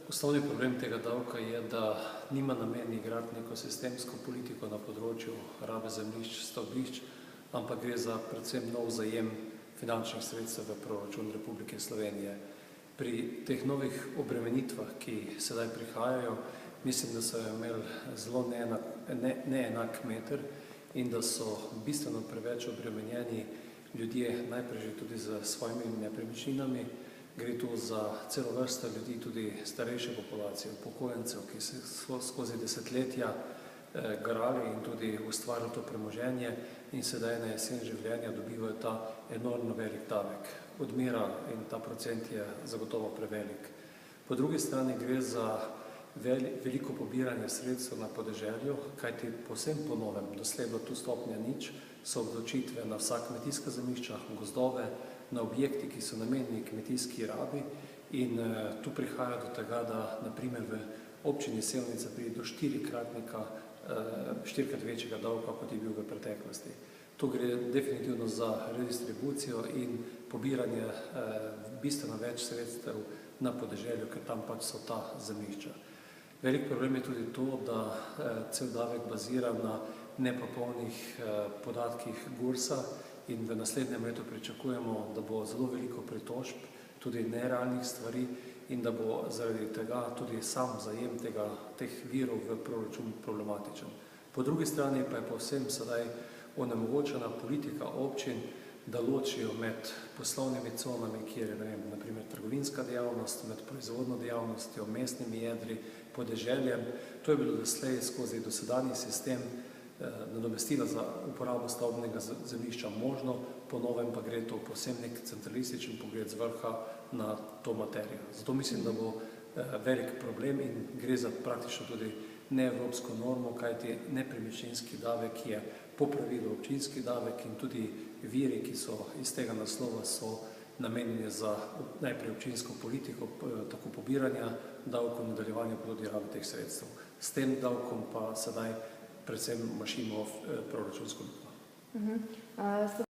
Osnovni problem tega davka je, da nima namen igrati neko sistemsko politiko na področju rabe zemljišč, stavbišč, ampak gre za predvsem nov zajem finančnih sredstev v proračun Republike Slovenije. Pri teh novih obremenitvah, ki sedaj prihajajo, mislim, da so imeli zelo neenak meter in da so bistveno preveč obremenjeni ljudje, najprej že tudi z svojimi nepremičninami. Gre tu za celo vrsto ljudi, tudi starejše populacije, upokojencev, ki so skozi desetletja garali in tudi ustvarjali to premoženje in sedaj na jesen življenja dobivajo ta enormno velik davek. Odmera in ta procent je zagotovo prevelik. Po drugi strani gre za veliko pobiranje sredstev na podeželju, kajti povsem po novem, doslej je bila tu stopnja nič, so obdavčitve na vsa kmetijska zemljišča, gozdove, na objekti, ki so namenjeni kmetijski rabi in tu prihaja do tega, da na primer v občini Sevnica pride do štirikrat večjega davka, kot je bil v preteklosti. Tu gre definitivno za redistribucijo in pobiranje bistveno več sredstev na podeželju, ker tam pač so ta zemljišča. Velik problem je tudi to, da cel davek bazira na nepopolnih podatkih GURS-a in v naslednjem letu pričakujemo, da bo zelo veliko pritožb, tudi nerealnih stvari in da bo zaradi tega tudi sam zajem teh virov v proračun problematičen. Po drugi strani pa je povsem sedaj onemogočena politika občin, da ločijo med poslovnimi conami, kjer je na primer trgovinska dejavnost, med proizvodno dejavnostjo, mestnimi jedri, podeželjem. To je bilo doslej skozi dosedanji sistem nadomestila za uporabo stavbnega zemljišča možno, po novem pa gre to povsem nek centralističen pogled z vrha na to materijo. Zato mislim, da bo velik problem in gre za praktično tudi neevropsko normo, kajti nepremičninski davek je po pravilu občinski davek in tudi viri, ki so iz tega naslova, so namenjeni za najprej občinsko politiko, tako pobiranja davkov, nadaljevanja pa tudi rabe teh sredstev. S tem davkom pa sedaj predvsem mašimo proračunsko luknjo.